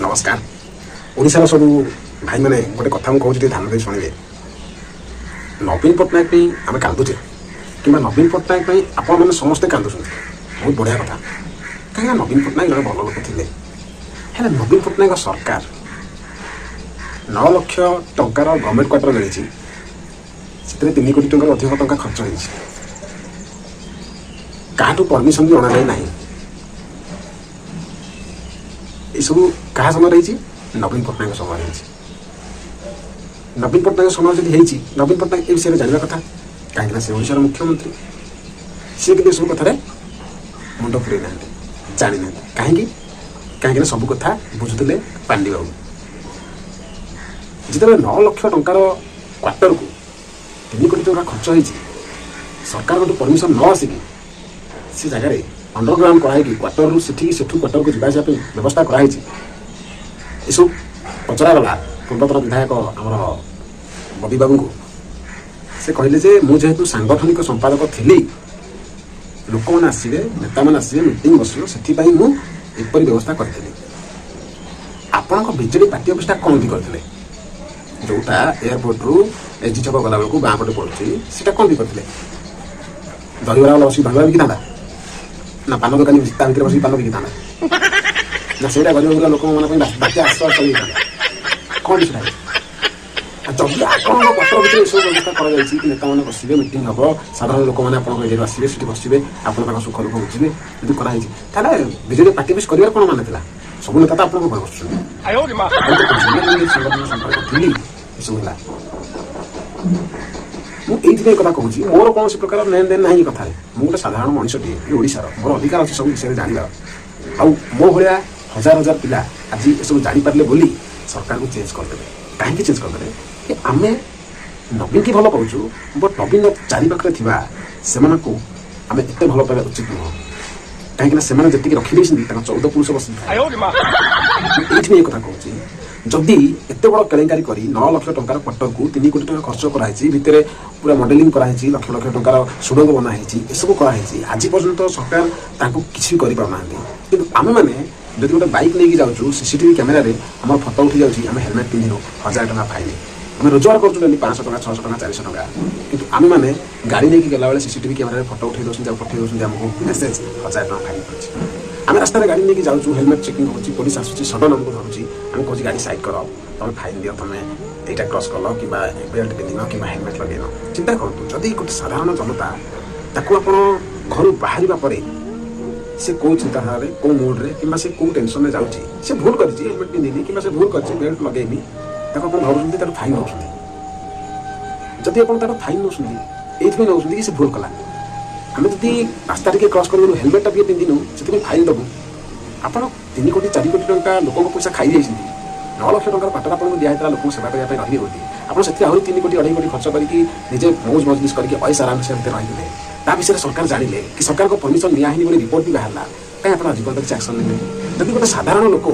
नमस्कार ओडिशार सब भाई मैंने गोटे कथा मुझे ध्यान दे शुणे नवीन पट्टनायक आम कांदुचे कि नवीन पट्टनायक आपण मैंने समस्ते कांदुच बहुत बढ़िया कथा कहीं नवीन पट्टनायक जन भल लोक थे है नवीन पट्टनायक सरकार 9 लाख टंकार गवर्नमेंट क्वार्टर मिली 3 कोटी टंकार अधिक टंका खर्च हो परमिशन भी अणाई ना सब क्या समय रही नवीन पट्टनायक समय रही नवीन पट्टनायक समय जब नवीन पट्टनायक ए विषय जानवा कथा कहीं से ओडिशार मुख्यमंत्री सी कि सब कथार मुंड पुरे ना जानी ना कहीं सब कथा बुझुले पांडे बाबू जिते 9 लाख टंकार क्वार्टर को 3 कोटी टंका खर्च हो सरकार को परमिशन न आसिक से जगह अंडरग्राउंड कराई क्वार्टर से क्वार्टर को जावास व्यवस्था कराई सब पचरा गला पूर्वतन विधायक आमर बबी बाबू को से कहले जे मु जेहेतु सांगठनिक संपादक थी लोक मैंने आसवे नेता मैंने आसवे मीटिंग बसो से एपरी व्यवस्था करी आपण बीजेडी पार्टी ऑफिस कौन भी करते जोटा एयरपोर्ट रु एजी छक गला बेलू बाँ पटे पड़े कौन भी करते दहीबरा वाला बस दहीबरा बिकी था ना पान दुकानी भर बस पान बिकी था ना से गरीब लोक मैंने बात्या आश्रय कौन से जब आपण पत्र भितर सब व्यवस्था कर नेता मैंने बसवे मीटिंग हम साधारण लोक मैंने आप एरिया आसवे से बसवे आप सुख दुख बुझे यदि कराई बीजेडी पार्टी ऑफिस कर कौन मान था सब नेता तो आपको मुझे कथा कहूँ मोर कौन प्रकार लेन देन ना कथा मुझे गोटे साधारण मनुष्यटे ओडार मोर अधिकार अच्छे सब विषय जानवर मो भाया हजार हजार पिला आज ये सब जापारे बोली सरकार को चेंज करदे कहीं चेंज करदे कि आम नवीन की भल पाचु बट नवीन चारिपाखे थी से आम एत भल पाइबा उचित नुह कहीं जी रखी 14 पुरुष बस ये कथा कहूँ जदि एत बड़ केलेंकारी कर 9 लाख टंकार क्वार्टर को 3 कोटी टंका खर्च कराई भितर पूरा मॉडलिंग कराई लक्ष लक्ष टंकार सुड़ंग बनाई सब कराई आज पर्यंत सरकार किसी कर आम मैंने जब गोटे बैक नहीं जाऊँ सीसीटीवी कैमेरा आम फटो उठी जाऊँगी आम हेलमेट पिंधु 1000 टंका फाइन आम रोजगार कर 500 टंका 600 टंका 400 टंका कि आम मैंने गाड़ी नहीं गला बेले सीसीटीवी कैमेरा फटो उठे दौरान पठे दौरान आमको मेसेज 1000 टंका फाइन कर आम रास्तार गाड़ी नहीं जाऊँ हेलमेट चेकिंग होची पुलिस आसूँ सडन आमको धरुची आम कह गाड़ी साइड कर तुम फाइन दियो तुम यहाँ क्रस कल कि बेल्ट पिंधन कि हेलमेट लगेन चिंता करूँ जदि गोटे साधारण जनता ताकू आप घर बाहर से कौ चिंताधारा कौ मुड्रे कि से कौ टेंशन में जाऊँगी से भूल कर हेलमेट पिंधिनी कि भूल कर बेल्ट लगेनी धरुँच फाइन नौ जदि आप फाइन नौ कि से भूल कला आम जी रास्ता टे क्रस कर हेलमेटा भी पिंधिनु से फाइन दबू आप 3 कोटी 4 कोटी टंका लोक पैसा खाई 9 लाख टंकार क्वार्टर आपको दिखाई लोक सेवा करने रही होती आप 3 कोटी 2.5 कोटी खर्च करके निजे मौज मजलिस करके ऐसा आराम से रही ता विषय सरकार जानिले कि सरकार को परमिशन निया बोली रिपोर्ट भी बाहर कहीं आप जीवन तक एक्शन ने जब गोटे साधारण लोक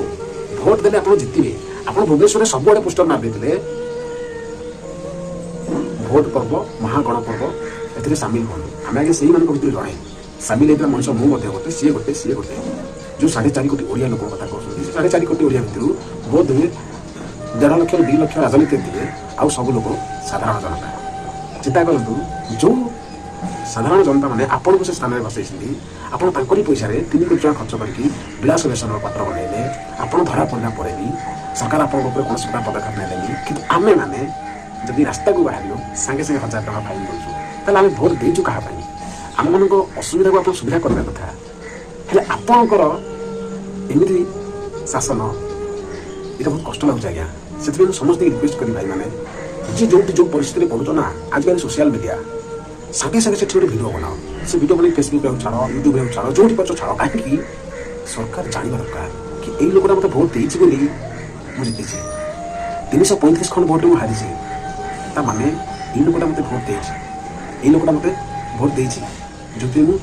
भोट देने आप जितने आप भुवनेश्वर सब आड़े पोस्टर मार देते भोट पर्व महागण पर्व ए सामिल हूँ आम आगे से भर जड़े सामिल होता मनुष्य मुझे गोटे सी गोटे सी गोटे जो 4.5 कोटी ओडिया लोक कथा कहते 4.5 कोटी ओडिया भितर बोध हुए 1.5 लाख 2 लाख राजनीति थे आउ सब लोग साधारण जनता चिंता करूँ जो साधारण जनता मैंने आपन को से स्थान में बसई आपड़ पैसा 3 कोटी टका खर्च करके विलास वेसन पात्र बनइले आप धरा पड़ा पर भी सरकार आपन कौन पदक्षेप नेले कि आमे मैंने जब रास्ता को बाहर सागे सागे 1000 टका फाइन दूसु आम भोट देचु क्या आम मान असुविधा को आप सुविधा करने कथा हेल्ले आपणकर एमती शासन ये बहुत कष्ट लगुच आज्ञा से समस्त रिक्वेस्ट करी भाई मैंने जी जो जो परिस्थिति में पड़ुच ना आजकल सोशल मीडिया सागे सागे से गोटे भिड बनाओ से भिड बन फेसबुक छाड़ यूट्यूब छाड़ जो पार्छ छाड़ कहीं सरकार जानवा दरकार कि यही लोकटा मतलब भोट देती बोली मुझे जीती 335 खंड भोट मुझे हारी माने ये लोकटा मत भोट दे लोकटा मत भोट दे जो मुझे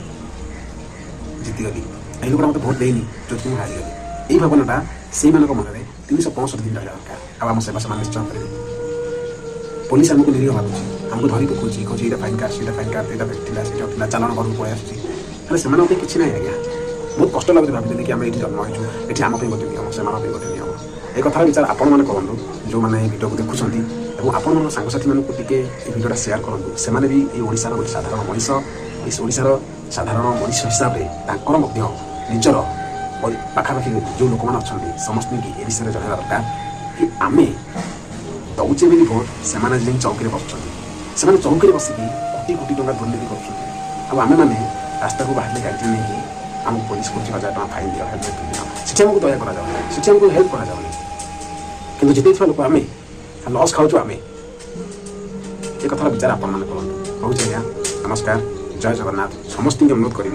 जीतीगली ये लोकटा मत भोट देनी जो मुझे हारीगली यही भावनाटा से मन में 365 दिन रहा दरकार आम सेवा से निश्चय करेंगे पुलिस आमको निरीह भावुँ आमको धरी पकाऊँ खोजी फाइन कार्ड से फाइन कार्ड यहाँ था चालाण घर को पलि आसूँ से किसी ना आज्ञा बहुत कष्ट लगे भाई कि आम ये जन्म हो ये आम गोटे नियम से गोटे नियम ये कथार विचार आपण मैंने करूँ जो मैंने भिडियो को देखुं और आपण सांगसाथी मानक टे भिडियोटा सेयार करूँ से भी ये साधारण मनीष ओडार साधारण मनीष हिसाब से निजर पाखापाखि जो लोक मैंने अच्छा समस्त की ए विषय जनवा दरकार कि आम दौचे बोली भोट से चौकी बसुँच चौकी बसिकी कोटी कोटी टका दुर्नीति करें रास्ता को बाहर गाड़ी नहीं आम पुलिस को 1000 टका फाइन दिया हेलमेट पिंधि सेठी आमको दया करा हेल्प करा कि जिते लोक आम लस खाऊ आम ये कथार विचार आपण मैंने करूँ रोचे आज्ञा नमस्कार जय जगन्नाथ समस्त अनुरोध करी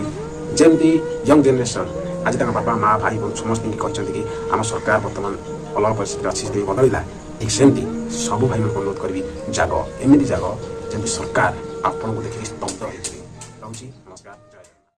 जमी यंग जेनेरेशन आज तक बापा माँ भाई बहन समस्त कहते कि आम सरकार बर्तमान अलग परिस्थिति अच्छी बदलला ठीक सेमती सब भाई मैं अनुरोध करी जाग एमती जाग जमी सरकार आपन को देखिए स्तब्ध हो